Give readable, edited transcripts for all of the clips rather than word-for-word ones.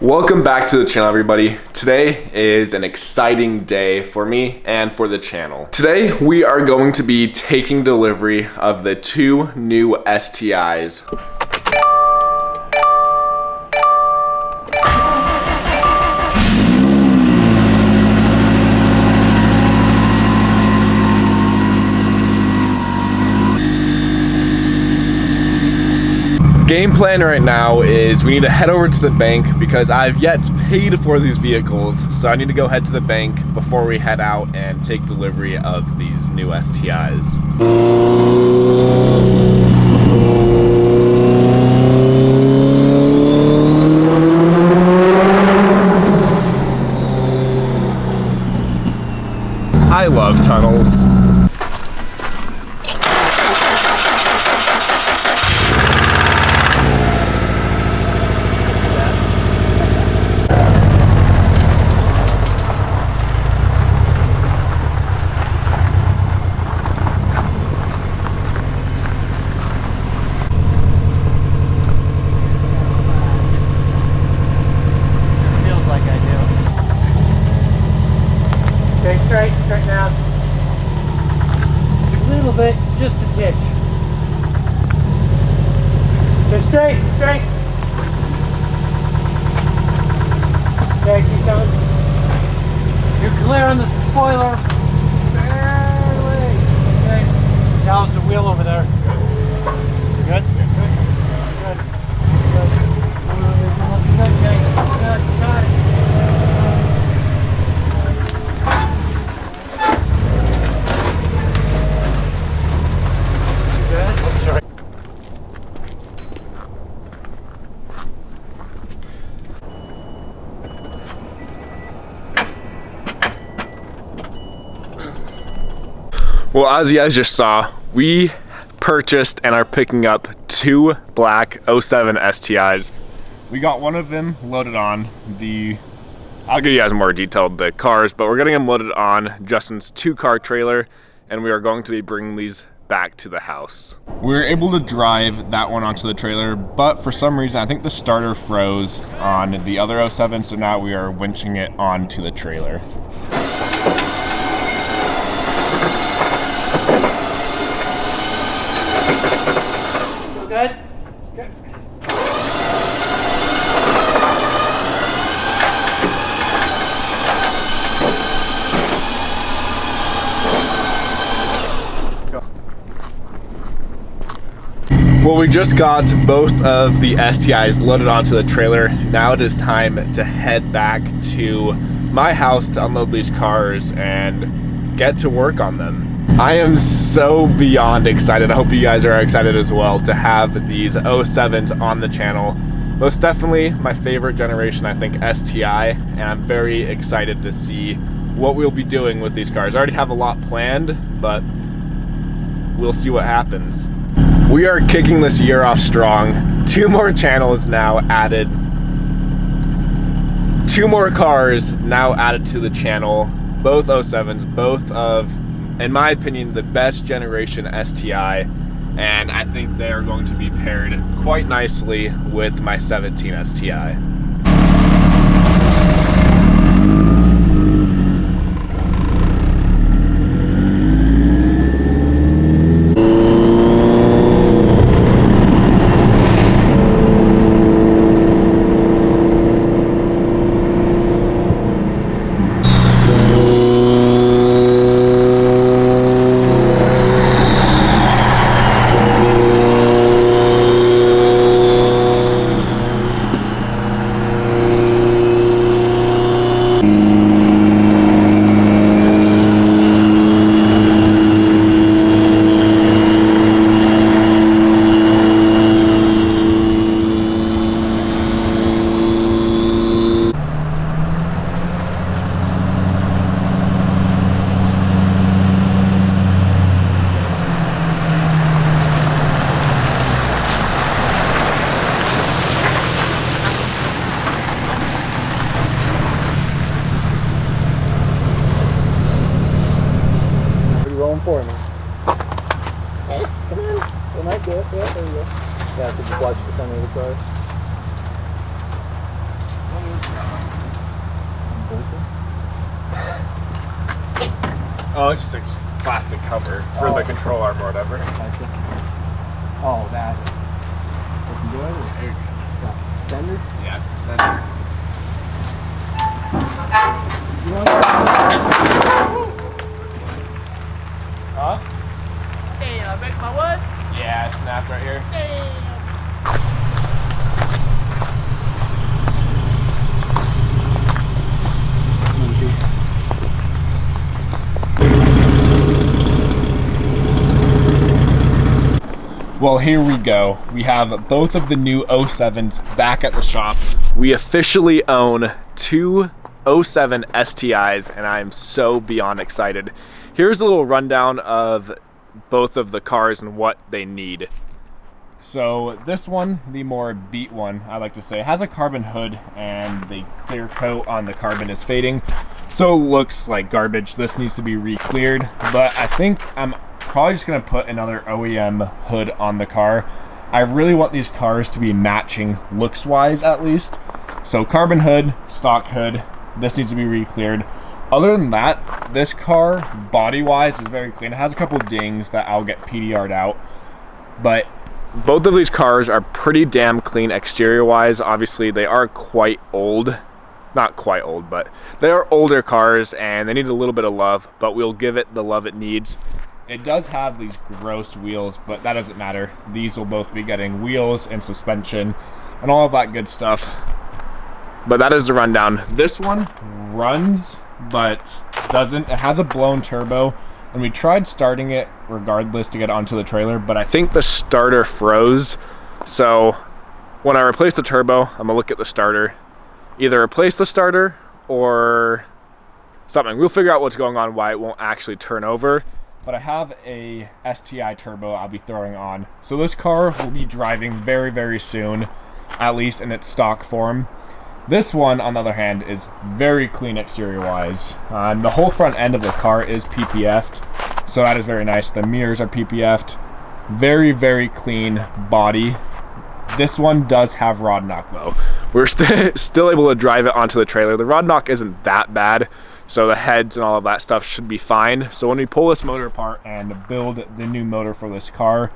Welcome back to the channel, everybody. Today is an exciting day for me and for the channel. Today we are going to be taking delivery of the two new STIs. Game plan right now is we need to head over to the bank because I've yet paid for these vehicles, so I need to go head to the bank before we head out and take delivery of these new STIs. I love tunnels. Straighten out. A little bit, just a tick. Go straight. Okay, keep going. You're clear on the spoiler. Barely. Okay. Now it's the wheel over there. Good? Good. Good. Got it. Well, as you guys just saw, we purchased and are picking up two black 07 STIs. We got one of them loaded on I'll give you guys more detailed the cars, but we're getting them loaded on Justin's 2-car trailer, and we are going to be bringing these back to the house. We were able to drive that one onto the trailer, but for some reason, I think the starter froze on the other 07, so now we are winching it onto the trailer. Good? Good. Well, we just got both of the STIs loaded onto the trailer. Now it is time to head back to my house to unload these cars and get to work on them. I am so beyond excited. I hope you guys are excited as well to have these 07s on the channel. Most definitely my favorite generation, I think, STI, and I'm very excited to see what we'll be doing with these cars. I already have a lot planned, but we'll see what happens. We are kicking this year off strong. 2 more channels now added. 2 more cars now added to the channel. Both 07s, both of, in my opinion, the best generation STI, and I think they are going to be paired quite nicely with my 17 STI. for me. Hey, come on. That might do it. Yeah, there you go. Yeah, so just watch the front of the car. Oh, it's just a plastic cover for the control arm or whatever. Oh, that. Looking good? There you go. Yeah. Center? Yeah, center. You want Huh? Damn, I break my wood. Yeah, snap right here. Damn. Well, here we go. We have both of the new 07s back at the shop. We officially own two 07 STIs, and I'm so beyond excited. Here's a little rundown of both of the cars and what they need. So this one, the more beat one, I like to say, has a carbon hood and the clear coat on the carbon is fading. So it looks like garbage. This needs to be re-cleared, but I think I'm probably just gonna put another OEM hood on the car. I really want these cars to be matching looks wise at least. So carbon hood, stock hood, this needs to be re-cleared. Other than that, this car body wise is very clean. It has a couple dings that I'll get PDR'd out, but both of these cars are pretty damn clean exterior wise. Obviously they are quite old, not quite old, but they are older cars and they need a little bit of love, but we'll give it the love it needs. It does have these gross wheels, but that doesn't matter. These will both be getting wheels and suspension and all of that good stuff. But that is the rundown. This one runs, but doesn't. It has a blown turbo, and we tried starting it regardless to get onto the trailer, but I think the starter froze. So when I replace the turbo, I'm gonna look at the starter. Either replace the starter or something. We'll figure out what's going on, why it won't actually turn over. But I have a STI turbo I'll be throwing on. So this car will be driving very, very soon, at least in its stock form. This one, on the other hand, is very clean exterior-wise. The whole front end of the car is PPF'd, so that is very nice. The mirrors are PPF'd. Very, very clean body. This one does have rod knock, though. We're still able to drive it onto the trailer. The rod knock isn't that bad, so the heads and all of that stuff should be fine. So when we pull this motor apart and build the new motor for this car,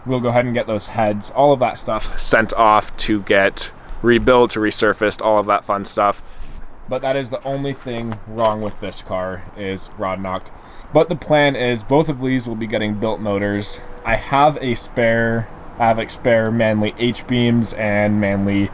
we'll go ahead and get those heads, all of that stuff sent off to get rebuilt, to resurfaced, all of that fun stuff. But that is the only thing wrong with this car, is rod knocked. But the plan is both of these will be getting built motors. I have spare Manly H-beams and Manly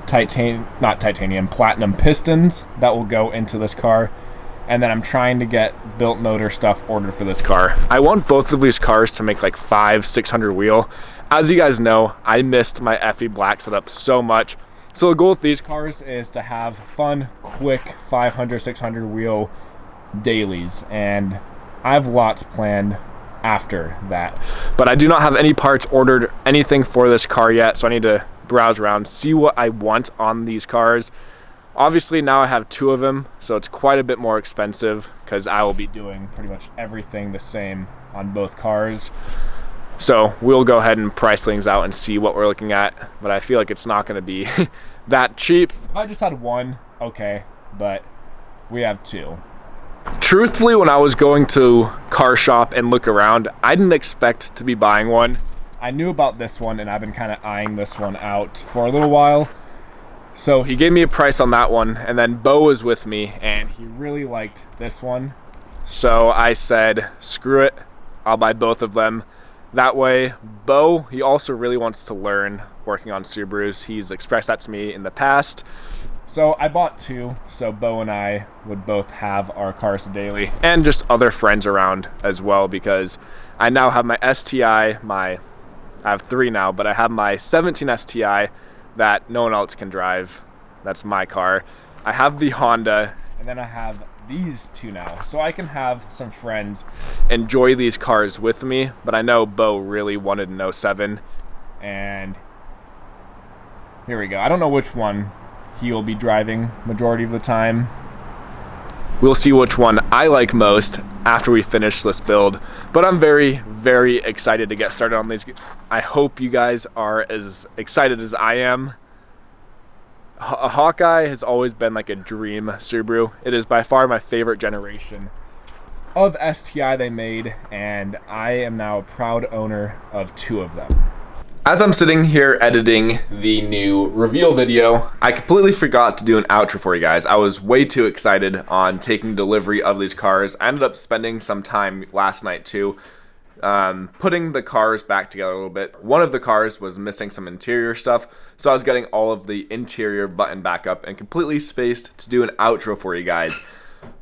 platinum pistons that will go into this car. And then I'm trying to get built motor stuff ordered for this car. I want both of these cars to make like 500-600 wheel. As you guys know, I missed my FE Black setup so much. So the goal with these cars is to have fun, quick 500-600 wheel dailies, and I have lots planned after that. But I do not have any parts ordered, anything for this car yet, so I need to browse around, see what I want on these cars. Obviously now I have two of them, so it's quite a bit more expensive because I will be doing pretty much everything the same on both cars. So we'll go ahead and price things out and see what we're looking at, but I feel like it's not going to be that cheap. If I just had one, okay, but we have two. Truthfully, when I was going to car shop and look around, I didn't expect to be buying one. I knew about this one, and I've been kind of eyeing this one out for a little while. So he gave me a price on that one, and then Bo was with me, and he really liked this one. So I said, screw it, I'll buy both of them. That way, Bo, he also really wants to learn working on Subarus. He's expressed that to me in the past. So I bought two, so Bo and I would both have our cars daily, and just other friends around as well, because I now have my STI, I have three now, but I have my 17 STI that no one else can drive. That's my car. I have the Honda, and then I have these two now, so I can have some friends enjoy these cars with me. But I know Bo really wanted an 07, and here we go. I don't know which one he will be driving majority of the time. We'll see which one I like most after we finish this build, but I'm very, very excited to get started on these. I hope you guys are as excited as I am. A Hawkeye has always been like a dream Subaru. It is by far my favorite generation. of STI they made, and I am now a proud owner of 2 of them. As I'm sitting here editing the new reveal video, I completely forgot to do an outro for you guys. I was way too excited on taking delivery of these cars. I ended up spending some time last night too, putting the cars back together a little bit. One of the cars was missing some interior stuff, so I was getting all of the interior buttoned back up and completely spaced to do an outro for you guys.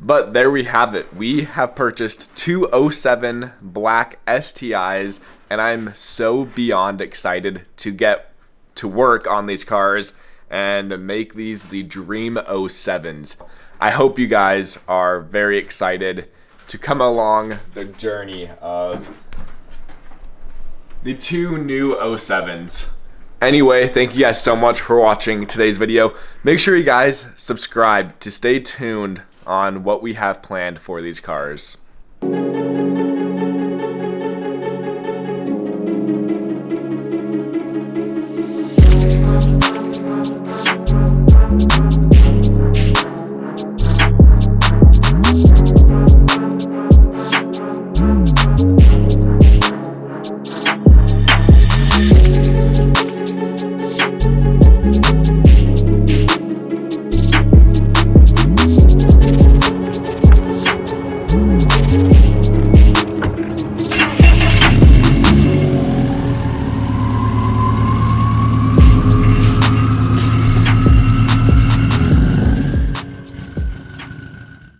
But there we have it. We have purchased 2 07 black STIs, and I'm so beyond excited to get to work on these cars and make these the dream 07s. I hope you guys are very excited to come along the journey of the 2 new 07s. Anyway, thank you guys so much for watching today's video. Make sure you guys subscribe to stay tuned on what we have planned for these cars.